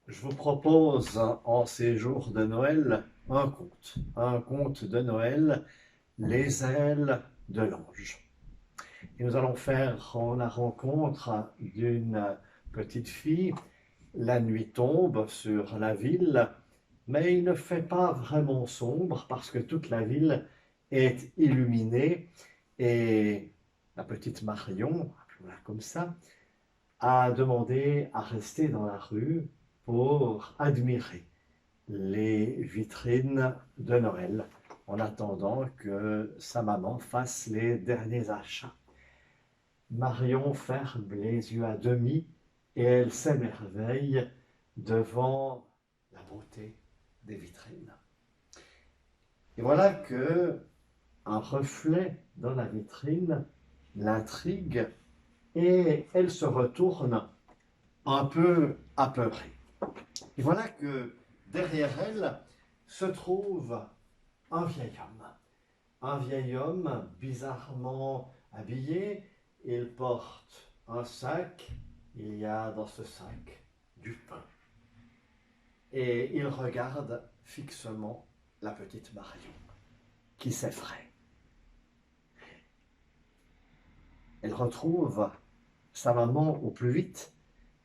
Je vous propose en ces jours de Noël un conte de Noël, Les ailes de l'ange. Et nous allons faire la rencontre d'une petite fille. La nuit tombe sur la ville, mais il ne fait pas vraiment sombre parce que toute la ville est illuminée et la petite Marion, appelons-la comme ça, a demandé à rester dans la rue pour admirer les vitrines de Noël en attendant que sa maman fasse les derniers achats. Marion ferme les yeux à demi et elle s'émerveille devant la beauté des vitrines. Et voilà que un reflet dans la vitrine l'intrigue et elle se retourne un peu apeurée. Et voilà que derrière elle se trouve un vieil homme. Un vieil homme bizarrement habillé. Il porte un sac. Il y a dans ce sac du pain. Et il regarde fixement la petite Marion qui s'effraie. Elle retrouve sa maman au plus vite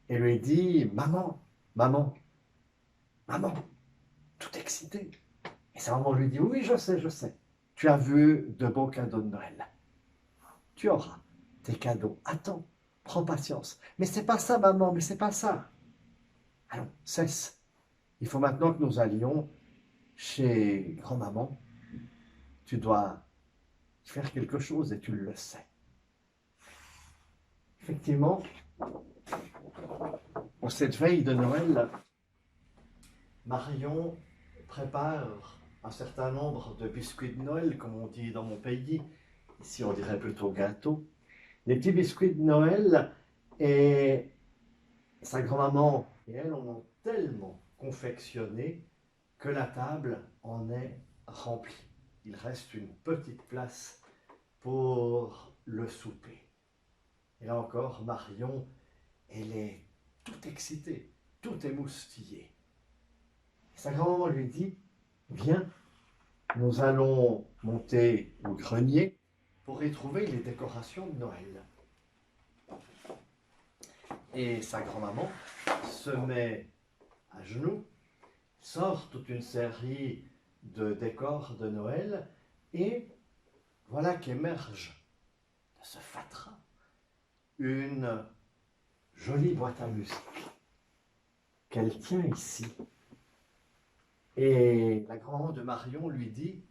et lui dit: Maman, maman, maman, tout excité. Et sa maman lui dit: Oui, je sais. Tu as vu de beaux cadeaux de Noël. Tu auras tes cadeaux. Attends, prends patience. Mais c'est pas ça, maman, mais c'est pas ça. Allons, cesse. Il faut maintenant que nous allions chez grand-maman. Tu dois faire quelque chose et tu le sais. Effectivement, pour cette veille de Noël, Marion prépare un certain nombre de biscuits de Noël, comme on dit dans mon pays. Ici, on dirait plutôt gâteau. Les petits biscuits de Noël, et sa grand-maman et elle en ont tellement confectionné que la table en est remplie. Il reste une petite place pour le souper. Et là encore, Marion, elle est toute excitée, toute émoustillée. Et sa grand-maman lui dit: Viens, nous allons monter au grenier pour y trouver les décorations de Noël. Et sa grand-maman se met à genoux, sort toute une série de décors de Noël et voilà qu'émerge de ce fatras une jolie boîte à musique qu'elle tient ici. Et la grand-maman de Marion lui dit: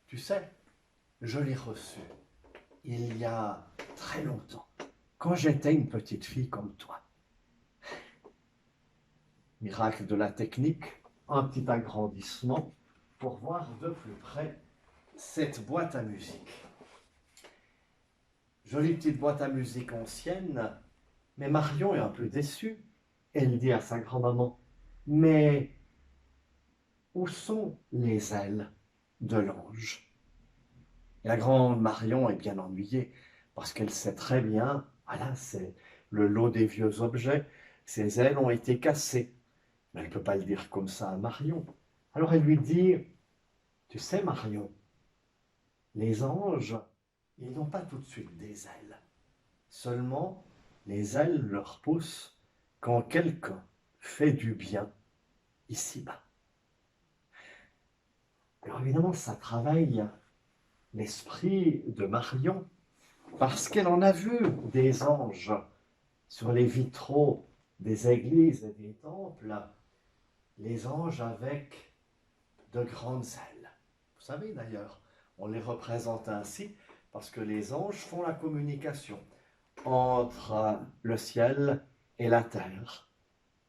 Tu sais, je l'ai reçue il y a très longtemps, quand j'étais une petite fille comme toi. Miracle de la technique, un petit agrandissement pour voir de plus près cette boîte à musique. Jolie petite boîte à musique ancienne, mais Marion est un peu déçue. Elle dit à sa grand-maman: Mais où sont les ailes de l'ange? Et la grande Marion est bien ennuyée parce qu'elle sait très bien, voilà, c'est le lot des vieux objets, ses ailes ont été cassées. Mais elle ne peut pas le dire comme ça à Marion. Alors elle lui dit: Tu sais, Marion, les anges, ils n'ont pas tout de suite des ailes. Seulement, les ailes leur poussent quand quelqu'un fait du bien ici-bas. Alors évidemment, ça travaille l'esprit de Marion parce qu'elle en a vu des anges sur les vitraux des églises et des temples, les anges avec de grandes ailes. Vous savez d'ailleurs, on les représente ainsi parce que les anges font la communication entre le ciel et la terre.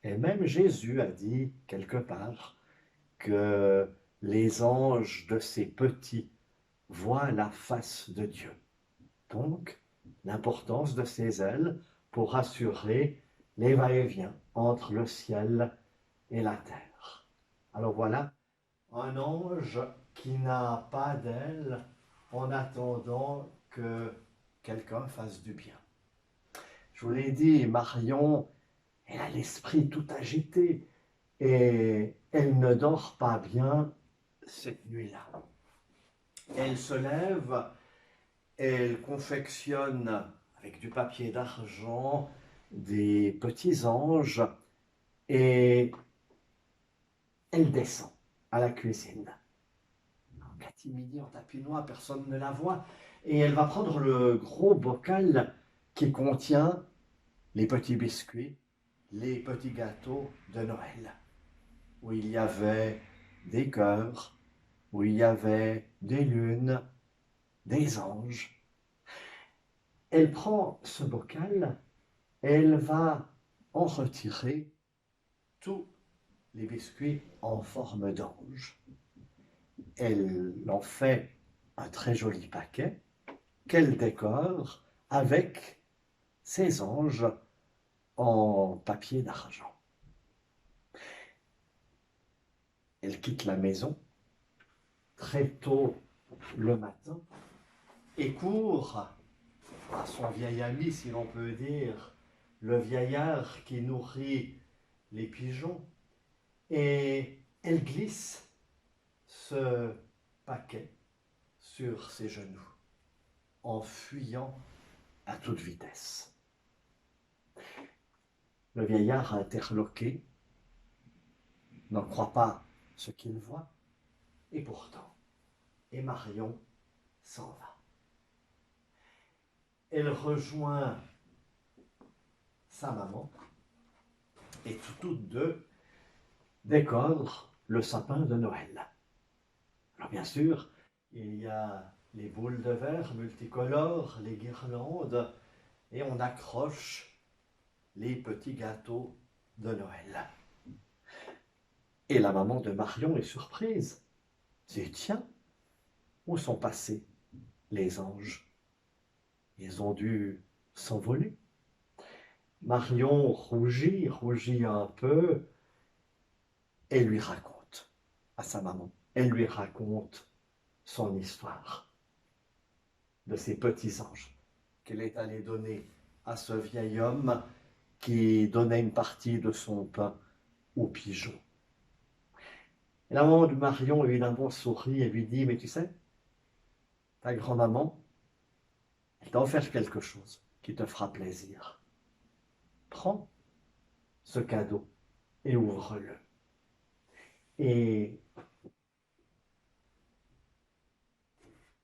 Et même Jésus a dit quelque part que les anges de ces petits voient la face de Dieu. Donc, l'importance de ces ailes pour assurer les va-et-vient entre le ciel et la terre. Alors voilà, un ange qui n'a pas d'ailes en attendant que quelqu'un fasse du bien. Je vous l'ai dit, Marion, elle a l'esprit tout agité et elle ne dort pas bien cette nuit-là. Elle se lève, elle confectionne avec du papier d'argent des petits anges et elle descend à la cuisine. En catimini, en tapinois, personne ne la voit. Et elle va prendre le gros bocal qui contient les petits biscuits, les petits gâteaux de Noël, où il y avait des cœurs, où il y avait des lunes, des anges. Elle prend ce bocal et elle va en retirer tous les biscuits en forme d'ange. Elle en fait un très joli paquet qu'elle décore avec ses anges en papier d'argent. Elle quitte la maison très tôt le matin et court à son vieil ami, si l'on peut dire, le vieillard qui nourrit les pigeons, et elle glisse ce paquet sur ses genoux en fuyant à toute vitesse. Le vieillard interloqué n'en croit pas ce qu'il voit, et pourtant, et Marion s'en va. Elle rejoint sa maman et toutes deux décorent le sapin de Noël. Alors bien sûr, il y a les boules de verre multicolores, les guirlandes, et on accroche les petits gâteaux de Noël. Et la maman de Marion est surprise. Elle dit, tiens, où sont passés les anges? Ils ont dû s'envoler. Marion rougit un peu, et lui raconte à sa maman. Elle lui raconte son histoire de ces petits anges qu'elle est allée donner à ce vieil homme qui donnait une partie de son pain aux pigeons. Et la maman de Marion, évidemment, sourit et lui dit, mais tu sais, ta grand-maman, elle t'a offert quelque chose qui te fera plaisir. Prends ce cadeau et ouvre-le. Et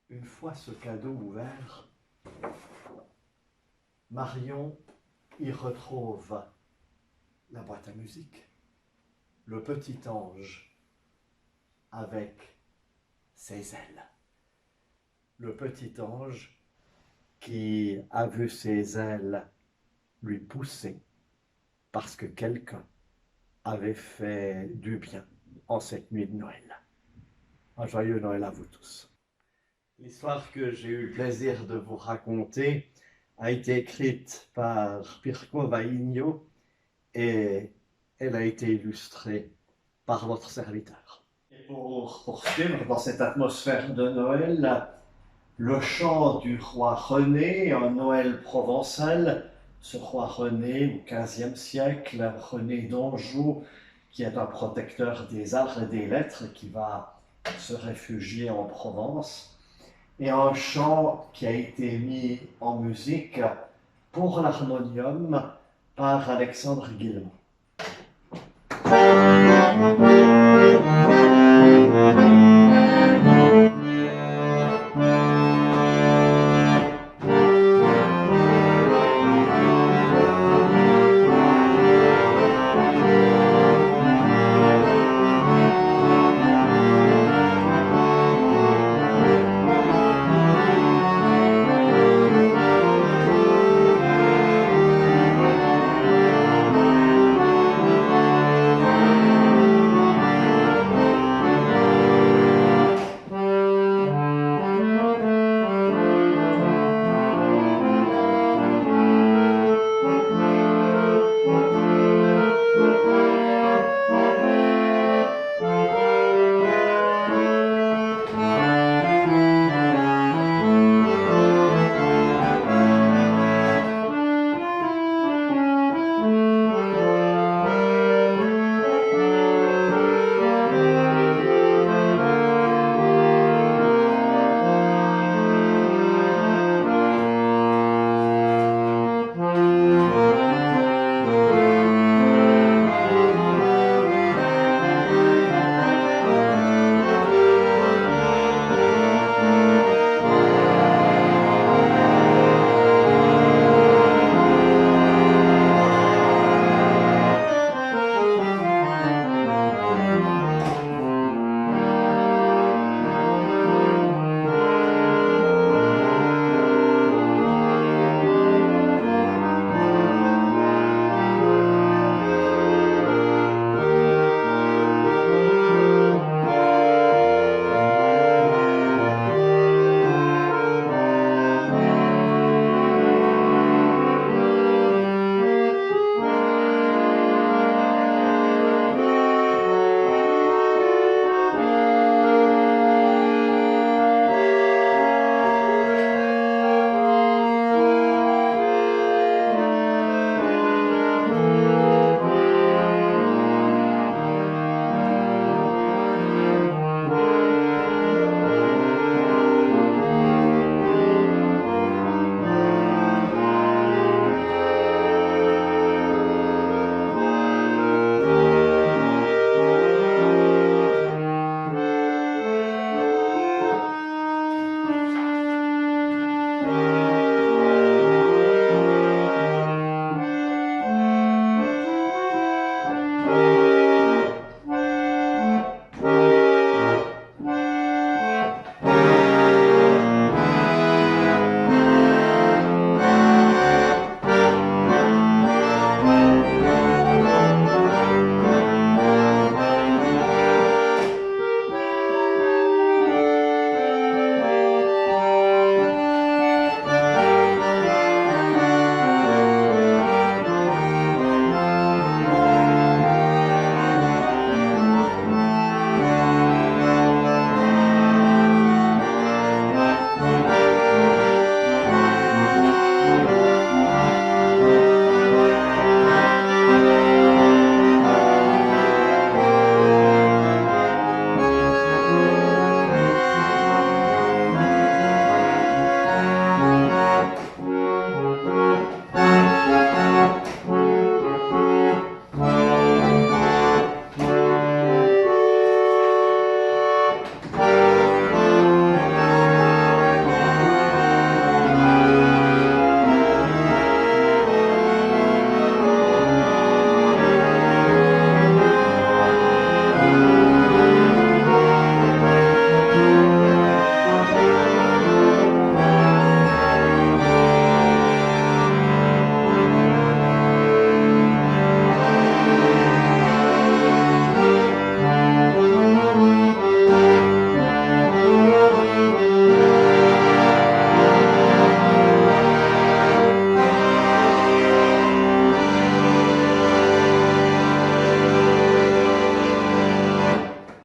une fois ce cadeau ouvert, Marion y retrouve la boîte à musique, le petit ange avec ses ailes. Le petit ange qui a vu ses ailes lui pousser parce que quelqu'un avait fait du bien en cette nuit de Noël. Un joyeux Noël à vous tous. L'histoire que j'ai eu le plaisir de vous raconter a été écrite par Pirco Vainio et elle a été illustrée par votre serviteur. Et pour poursuivre dans cette atmosphère de Noël, le chant du roi René, un Noël provençal, ce roi René au XVe siècle, René d'Anjou, qui est un protecteur des arts et des lettres, qui va se réfugier en Provence, et un chant qui a été mis en musique pour l'harmonium par Alexandre Guillemot.